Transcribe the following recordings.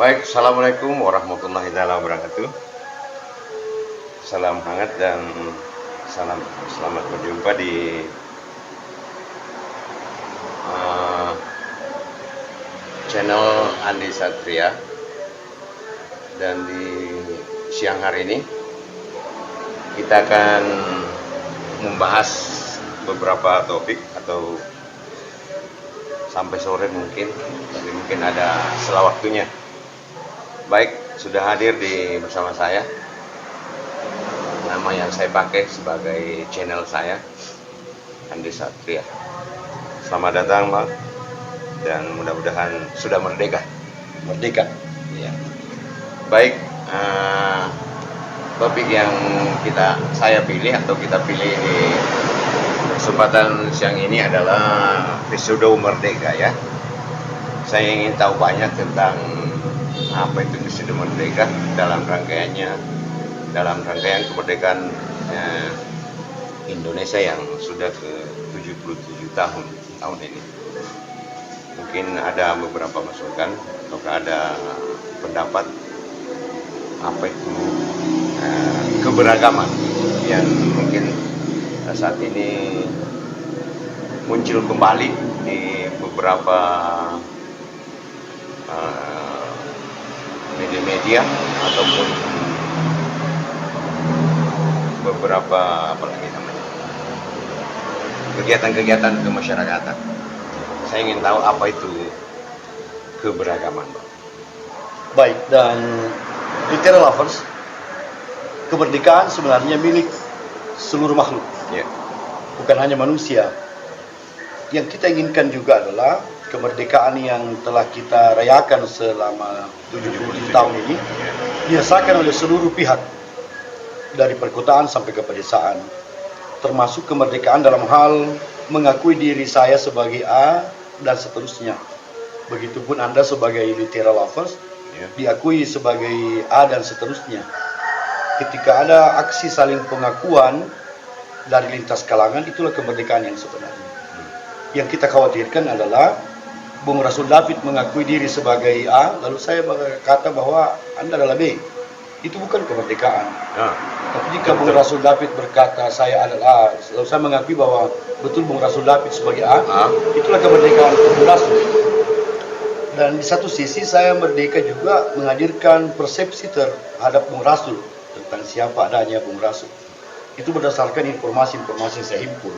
Baik, Assalamualaikum warahmatullahi wabarakatuh. Salam hangat dan selamat berjumpa di uh, channel Andi Satria. Dan di siang hari ini kita akan membahas beberapa topik atau sampai sore mungkin, tapi mungkin ada sela waktunya. Baik, sudah hadir bersama saya. Nama yang saya pakai sebagai channel saya, Andi Satria. Selamat datang, Bang. Dan mudah-mudahan sudah merdeka. Merdeka. Ya. Baik, topik yang saya pilih atau kita pilih di kesempatan siang ini adalah episode merdeka ya. Saya ingin tahu banyak tentang apa itu episode merdeka dalam rangkaian kemerdekaan Indonesia yang sudah ke 77 tahun ini. Mungkin ada beberapa masukan atau ada pendapat apa itu keberagaman yang mungkin saat ini muncul kembali di beberapa media-media ataupun beberapa kegiatan-kegiatan kemasyarakatan. Saya ingin tahu apa itu keberagaman, Bang. Baik, dan literal lovers, kemerdekaan sebenarnya milik seluruh makhluk, Ya. bukan hanya manusia. Yang kita inginkan juga adalah kemerdekaan yang telah kita rayakan selama 77 tahun ini dirasakan oleh seluruh pihak, dari perkotaan sampai ke pedesaan, termasuk kemerdekaan dalam hal mengakui diri saya sebagai A dan seterusnya. Begitupun Anda sebagai literal lovers diakui sebagai A dan seterusnya. Ketika ada aksi saling pengakuan dari lintas kalangan, itulah kemerdekaan yang sebenarnya. Yang kita khawatirkan adalah Bung Rasul David mengakui diri sebagai A, lalu saya berkata bahwa Anda adalah B. Itu bukan kemerdekaan. Tapi jika Bung Rasul David berkata saya adalah A, lalu saya mengakui bahwa betul Bung Rasul David sebagai A, itulah kemerdekaan Bung Rasul. Dan di satu sisi saya merdeka juga menghadirkan persepsi terhadap Bung Rasul tentang siapa adanya Bung Rasul. Itu berdasarkan informasi-informasi yang saya himpun.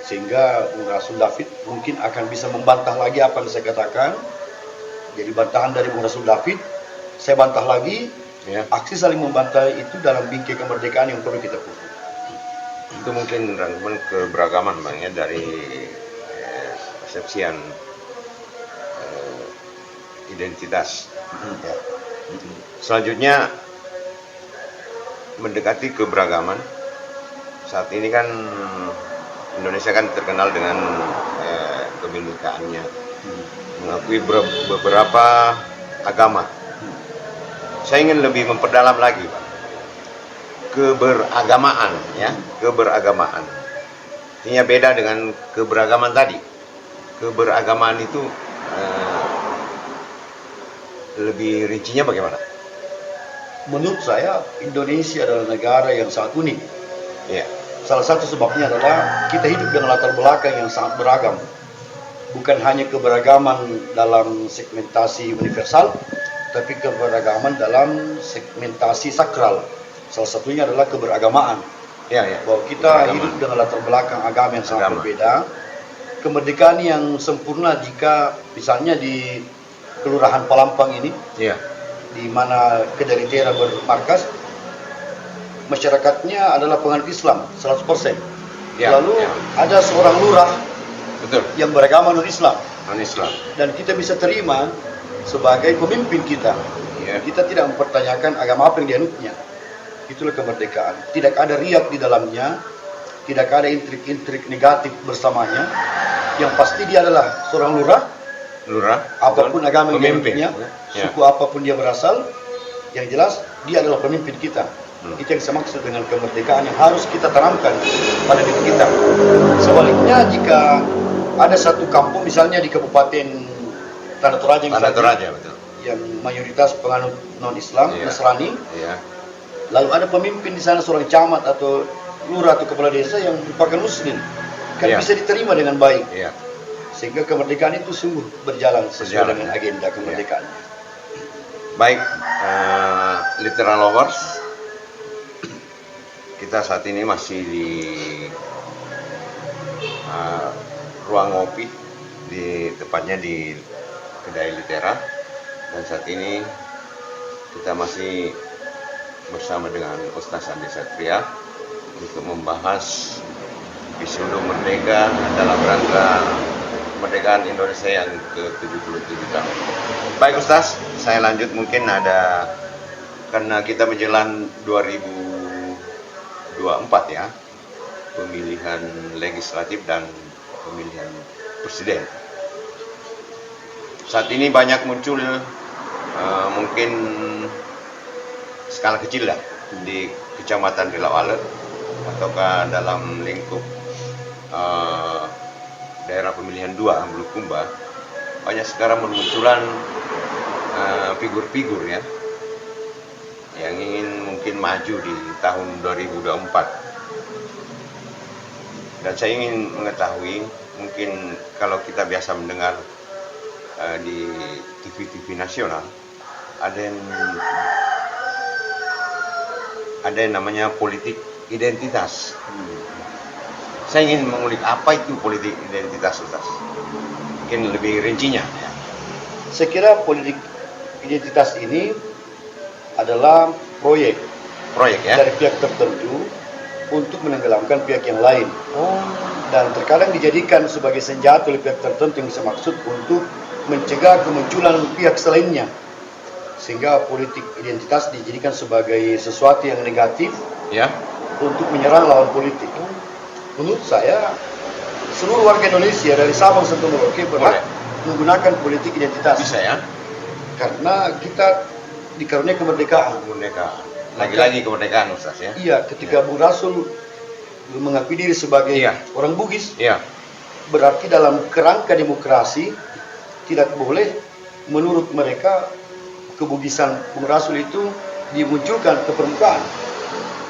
Sehingga Bung Rasul David mungkin akan bisa membantah lagi apa yang saya katakan. Jadi bantahan dari Bung Rasul David, saya bantah lagi. Aksi saling membantah itu dalam bingkai kemerdekaan yang perlu kita pupuk. Itu mungkin rangkuman keberagaman, Bang, ya, dari persepsian identitas. Selanjutnya mendekati keberagaman. Saat ini kan Indonesia kan terkenal dengan kebinekaannya, mengakui beberapa agama. Saya ingin lebih memperdalam lagi, Pak, keberagamaan, ya, keberagamaan. Artinya beda dengan keberagaman tadi. Keberagamaan itu lebih rincinya bagaimana? Menurut saya Indonesia adalah negara yang sangat unik. Ya. Salah satu sebabnya adalah kita hidup dengan latar belakang yang sangat beragam. Bukan hanya keberagaman dalam segmentasi universal, tapi keberagaman dalam segmentasi sakral. Salah satunya adalah keberagamaan. Bahwa kita hidup dengan latar belakang agama yang sangat berbeda. Kemerdekaan yang sempurna jika misalnya di Kelurahan Palampang ini, di mana Kedai Litera bermarkas, masyarakatnya adalah penganut Islam 100%. Lalu ada seorang lurah yang beragama non-Islam. Dan kita bisa terima sebagai pemimpin kita. Kita tidak mempertanyakan agama apa yang dianutnya. Itulah kemerdekaan. Tidak ada riak di dalamnya, tidak ada intrik-intrik negatif bersamanya. Yang pasti dia adalah seorang lurah, apapun agama yang dianutnya, suku apapun dia berasal, yang jelas dia adalah pemimpin kita. Itu yang saya maksud dengan kemerdekaan yang harus kita tanamkan pada diri kita. Sebaliknya, jika ada satu kampung misalnya di Kabupaten Tanah Toraja misalnya, yang mayoritas penganut non-Islam, Iya. Nasrani. Iya. Lalu ada pemimpin di sana, seorang camat atau lurah atau kepala desa yang merupakan Muslim, kan Iya. bisa diterima dengan baik. Iya. Sehingga kemerdekaan itu sungguh berjalan sesuai Berjalan. dengan agenda kemerdekaan. Baik, literal lovers, kita saat ini masih di ruang ngopi, tepatnya di kedai Litera, dan saat ini kita masih bersama dengan Ustaz Andi Satria untuk membahas Wisuda Merdeka dalam rangka kemerdekaan Indonesia yang ke-77 tahun. Baik Ustaz, saya lanjut, mungkin ada, karena kita menjelang 2024 ya, pemilihan legislatif dan pemilihan presiden. Saat ini banyak muncul mungkin skala kecil lah di Kecamatan Rilawale ataukah dalam lingkup daerah pemilihan 2 Bulukumba, banyak sekarang bermunculan figur-figur ya yang ingin mungkin maju di tahun 2024. Dan saya ingin mengetahui, mungkin kalau kita biasa mendengar di TV-TV nasional ada yang namanya politik identitas. Saya ingin mengulik apa itu politik identitas, Ustaz. Mungkin lebih rincinya. Saya kira politik identitas ini adalah proyek Proyek ya. dari pihak tertentu untuk menenggelamkan pihak yang lain. Dan terkadang dijadikan sebagai senjata oleh pihak tertentu yang semaksud untuk mencegah kemunculan pihak selainnya. Sehingga politik identitas dijadikan sebagai sesuatu yang negatif Ya. untuk menyerang lawan politik. Menurut saya, seluruh warga Indonesia dari Sabang sampai Merauke berhak menggunakan politik identitas. Bisa ya. Karena kita dikaruniai kemerdekaan. Kemerdekaan. Lagi-lagi kemerdekaan, Ustaz ya. Iya, ketika Bung Rasul mengakui diri sebagai Iya. orang Bugis, Iya. berarti dalam kerangka demokrasi tidak boleh menurut mereka kebugisan Bung Rasul itu dimunculkan ke permukaan.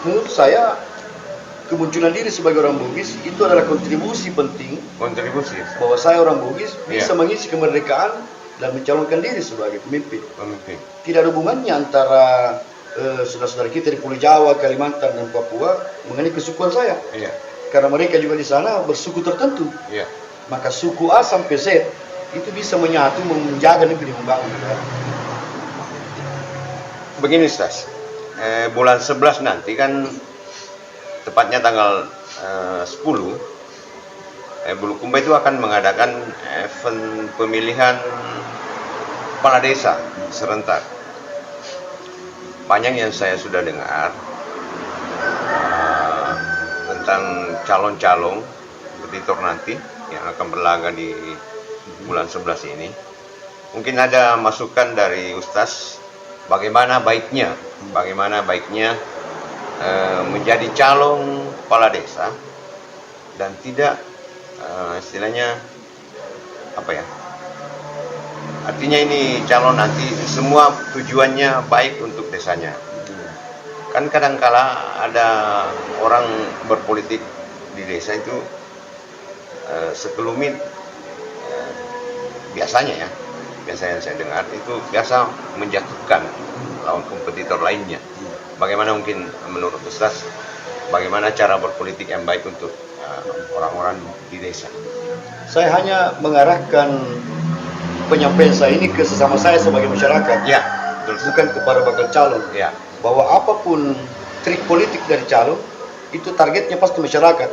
Menurut saya kemunculan diri sebagai orang Bugis itu adalah kontribusi penting Kontribusi. bahwa saya orang Bugis bisa Iya. mengisi kemerdekaan dan mencalonkan diri sebagai pemimpin. Pemimpin. Tidak ada hubungannya antara saudara-saudara kita di Pulau Jawa, Kalimantan, dan Papua mengenai kesukuan saya. Iya. Karena mereka juga di sana bersuku tertentu. Iya. Maka suku A sampai Z itu bisa menyatu, menjaga negeri, membangun negara. Begini Ustaz, bulan 11 nanti kan tepatnya tanggal 10, Bulukumba itu akan mengadakan event pemilihan kepala desa serentak. Banyak yang saya sudah dengar tentang calon-calon kompetitor nanti yang akan berlaga di bulan 11 ini. Mungkin ada masukan dari Ustaz bagaimana baiknya menjadi calon kepala desa dan tidak istilahnya apa ya, artinya ini calon nanti semua tujuannya baik untuk desanya. Kan kadangkala ada orang berpolitik di desa itu sekelumit biasanya yang saya dengar itu biasa menjatuhkan lawan kompetitor lainnya. Bagaimana mungkin menurut Ustaz, bagaimana cara berpolitik yang baik untuk orang-orang di desa? Saya hanya mengarahkan penyampaian saya ini ke sesama saya sebagai masyarakat, Ya, betul. bukan kepada bakal calon. Ya, Bahwa apapun trik politik dari calon, itu targetnya pasti masyarakat.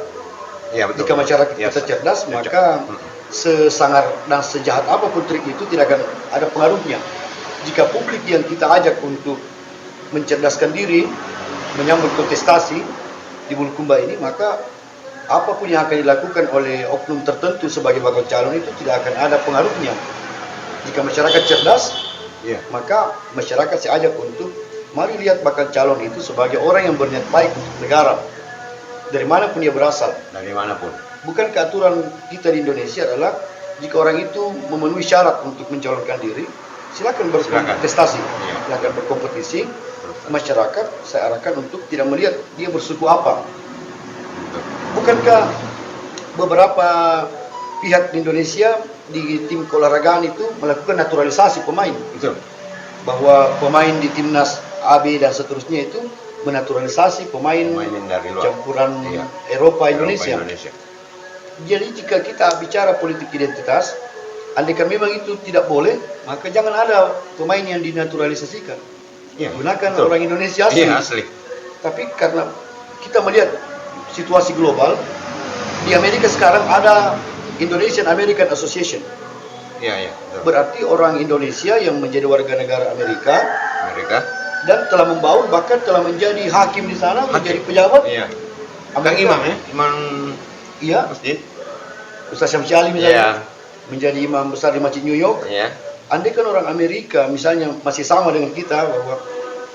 ya betul. Jika masyarakat Ya, kita cerdas, ya, maka sesangar dan sejahat apapun trik itu tidak akan ada pengaruhnya. Jika publik yang kita ajak untuk mencerdaskan diri, menyambut kontestasi di Bulukumba ini, maka apapun yang akan dilakukan oleh oknum tertentu sebagai bakal calon itu tidak akan ada pengaruhnya. Jika masyarakat cerdas, ya, maka masyarakat saya ajak untuk mari lihat bakal calon itu sebagai orang yang berniat baik untuk negara, dari manapun dia berasal. dari manapun. Bukan keaturan kita di Indonesia adalah jika orang itu memenuhi syarat untuk mencalonkan diri, silakan berkontestasi, Iya. silakan berkompetisi. Terus. Masyarakat saya arahkan untuk tidak melihat dia bersuku apa. Betul. Bukankah beberapa pihak di Indonesia di tim keolahragaan itu melakukan naturalisasi pemain, Betul. bahwa pemain di timnas AB dan seterusnya itu menaturalisasi pemain Mainin dari luar. campuran Iya. Eropa Eropa, Indonesia. Indonesia. Jadi jika kita bicara politik identitas, andaikan memang itu tidak boleh, maka jangan ada pemain yang dinaturalisasikan. Iya, Gunakan betul. orang Indonesia asli. Iya, asli. Tapi karena kita melihat situasi global, di Amerika sekarang ada Indonesian American Association. Iya, iya. Betul. Berarti orang Indonesia yang menjadi warga negara Amerika Amerika. dan telah membaur, bahkan telah menjadi hakim di sana, menjadi pejabat. Iya. Kang Amerika. Imam ya, Imam Iya, masjid. Ustaz Syamsi Ali misalnya, Iya. menjadi imam besar di Masjid New York. Iya. Andai kan orang Amerika misalnya masih sama dengan kita, bahwa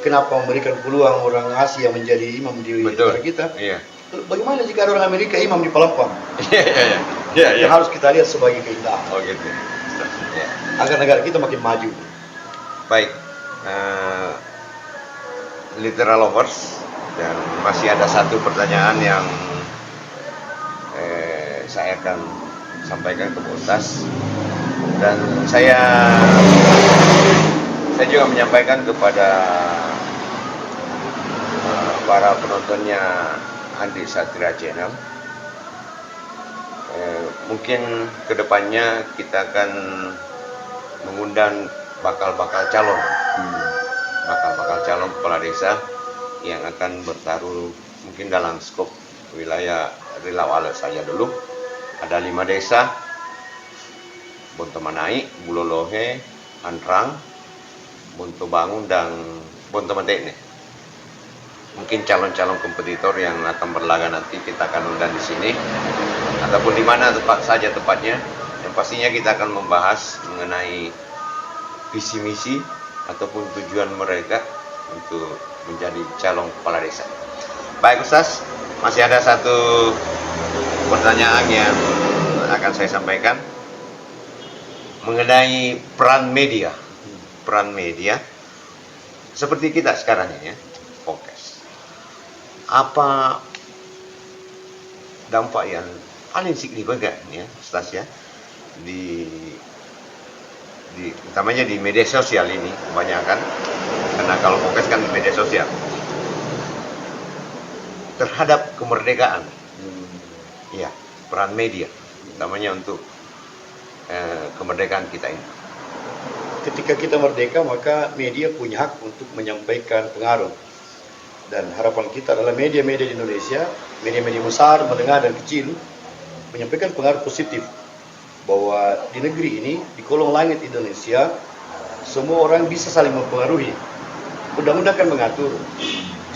kenapa memberikan peluang orang Asia menjadi imam di Betul. negara kita? Iya. Bagaimana jika ada orang Amerika imam di Palembang? Iya, iya, iya. Iya, iya. Yang harus kita lihat sebagai keindahan Oh gitu. Iya. agar negara kita makin maju. Baik. Literal lovers, dan masih ada satu pertanyaan yang saya akan sampaikan ke Bu Ustaz, dan saya juga menyampaikan kepada para penontonnya Andi Satria Channel. Mungkin kedepannya kita akan mengundang bakal calon kepala desa yang akan bertaruh mungkin dalam skop wilayah Rilawale saja dulu. Ada 5 desa: Bontomanai, Bulolohe, Anrang, Bontobangun, dan Bontomatekne. Mungkin calon-calon kompetitor yang akan berlaga nanti kita akan undang di sini ataupun di mana saja tepatnya. Yang pastinya kita akan membahas mengenai visi misi ataupun tujuan mereka untuk menjadi calon kepala desa. Baik Ustaz, masih ada satu pertanyaan yang akan saya sampaikan mengenai peran media. Peran media seperti kita sekarang ini ya, podcast. Apa dampak yang paling signifikan ya, Ustaz ya, di utamanya di media sosial ini kebanyakan, karena kalau podcast kan media sosial, terhadap kemerdekaan. Ya, peran media utamanya untuk kemerdekaan kita ini. Ketika kita merdeka, maka media punya hak untuk menyampaikan pengaruh. Dan harapan kita adalah media-media di Indonesia, media-media besar, menengah, dan kecil, menyampaikan pengaruh positif. Bahwa di negeri ini, di kolong langit Indonesia, semua orang bisa saling mempengaruhi. Undang-undang kan mengatur,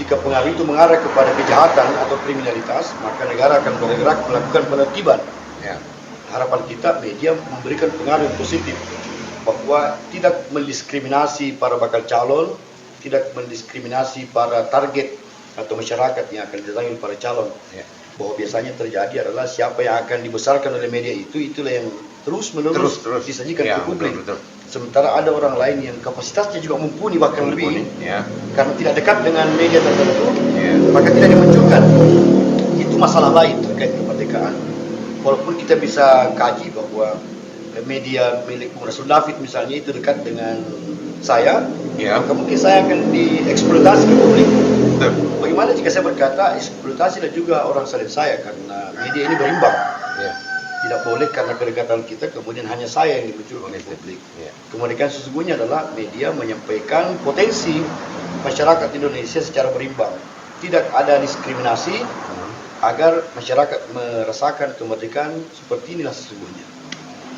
jika pengaruh itu mengarah kepada kejahatan atau kriminalitas, maka negara akan bergerak melakukan penertiban. Ya. Harapan kita media memberikan pengaruh yang positif, bahwa tidak mendiskriminasi para bakal calon, tidak mendiskriminasi para target atau masyarakat yang akan didatangi para calon. Ya. Bahwa biasanya terjadi adalah siapa yang akan dibesarkan oleh media itulah yang terus-menerus Terus. disajikan Ya, ke publik. betul. Sementara ada orang lain yang kapasitasnya juga mumpuni bahkan lebih, Ya. karena tidak dekat dengan media tertentu, Ya. maka tidak dimunculkan. Itu masalah lain terkait kemerdekaan. Walaupun kita bisa kaji bahwa media milik Bung Rasul David misalnya itu dekat dengan saya, Ya. maka mungkin saya akan dieksploitasi ke publik. Betul. Bagaimana jika saya berkata eksploitasi dan juga orang selain saya, karena media ini berimbang. Ya. Tidak boleh karena kedekatan kita kemudian hanya saya yang dimunculkan oleh publik. Ya. Kemerdekaan sesungguhnya adalah media menyampaikan potensi masyarakat Indonesia secara berimbang. Tidak ada diskriminasi, agar masyarakat merasakan kemerdekaan seperti inilah sesungguhnya.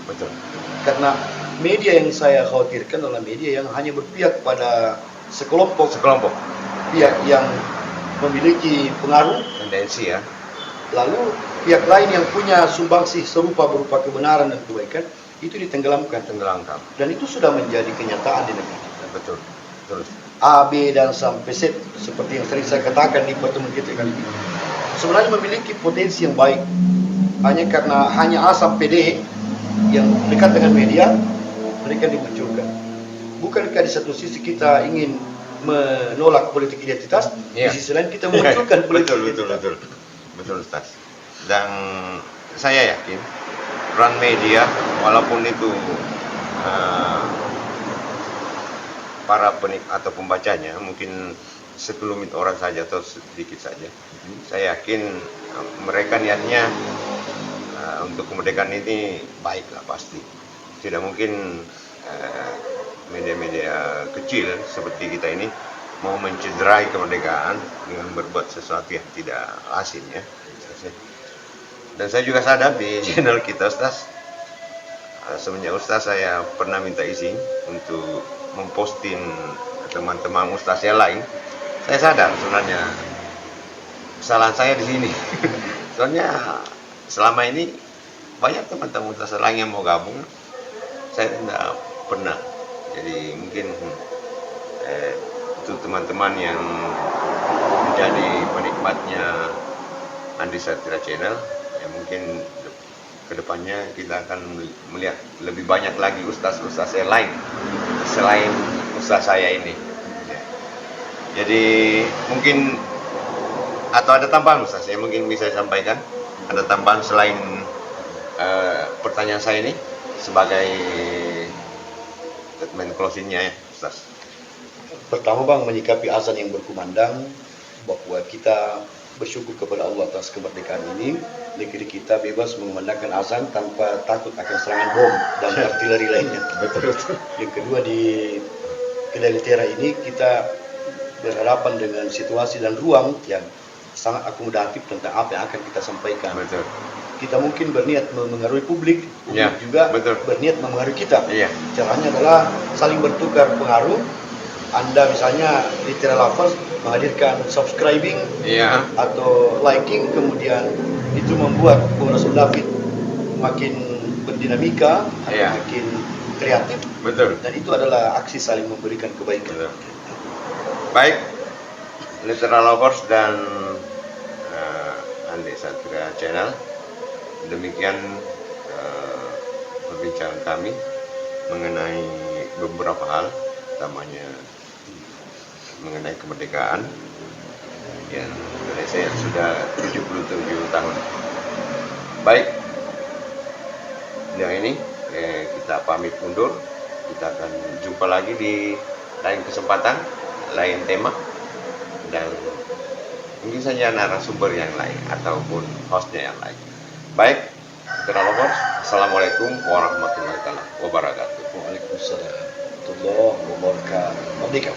Betul. Karena media yang saya khawatirkan adalah media yang hanya berpihak pada sekelompok pihak yang memiliki pengaruh, Tendensi ya. lalu pihak lain yang punya sumbangsih serupa berupa kebenaran dan kebaikan itu ditenggelamkan. Tenggelamkan. Dan itu sudah menjadi kenyataan di negeri kita. Betul. Terus. A, B, dan sampai Z seperti yang sering saya katakan di pertemuan kita kali ini, sebenarnya memiliki potensi yang baik. Hanya A sampai D yang dekat dengan media, mereka dimunculkan. bukankah di satu sisi kita ingin menolak politik identitas, Iya. di sisi lain kita memunculkan politik betul, identitas. betul, Ustaz. Dan saya yakin peran media, walaupun itu para atau pembacanya mungkin sekelumit orang saja atau sedikit saja, saya yakin mereka niatnya untuk kemerdekaan ini baik lah pasti. Tidak mungkin media-media kecil seperti kita ini mau mencederai kemerdekaan dengan berbuat sesuatu yang tidak lazim ya. Dan saya juga sadar di channel kita Ustaz, semenjak Ustaz saya pernah minta izin untuk memposting teman-teman Ustaz yang lain. Saya sadar sebenarnya kesalahan saya di sini. Soalnya selama ini banyak teman-teman Ustaz lain yang mau gabung, saya tidak pernah. Jadi mungkin itu teman-teman yang menjadi penikmatnya Andi Satria Channel, ya mungkin kedepannya kita akan melihat lebih banyak lagi ustaz-ustaz yang lain selain ustaz saya ini. Jadi mungkin atau ada tambahan ustaz ya, mungkin bisa sampaikan ada tambahan selain pertanyaan saya ini sebagai statement closingnya ya ustaz. Pertama Bang, menyikapi azan yang berkumandang bahwa kita bersyukur kepada Allah atas kemerdekaan ini. Negeri kita bebas mengumandangkan azan tanpa takut akan serangan bom dan artileri lainnya. Betul. Yang kedua, di Kedai Litera ini kita berhadapan dengan situasi dan ruang yang sangat akomodatif tentang apa yang akan kita sampaikan. Betul. Kita mungkin berniat mengaruhi publik, publik Ya, juga betul. berniat mengaruhi kita. Iya. Caranya adalah saling bertukar pengaruh. Anda misalnya Litera Lovers menghadirkan subscribing Iya. atau liking, kemudian itu membuat Polres David makin berdinamika, Iya. makin kreatif, Betul. dan itu adalah aksi saling memberikan kebaikan. Betul. Baik, Litera Lovers dan Andi Satria Channel, demikian perbincangan kami mengenai beberapa hal, utamanya mengenai kemerdekaan yang Indonesia sudah 77 tahun. Baik, yang ini kita pamit undur. Kita akan jumpa lagi di lain kesempatan, lain tema, dan mungkin saja narasumber yang lain ataupun hostnya yang lain. Baik, Litera Lovers, Assalamualaikum warahmatullahi wabarakatuh. Waalaikumsalam warahmatullahi wabarakatuh. Merdeka.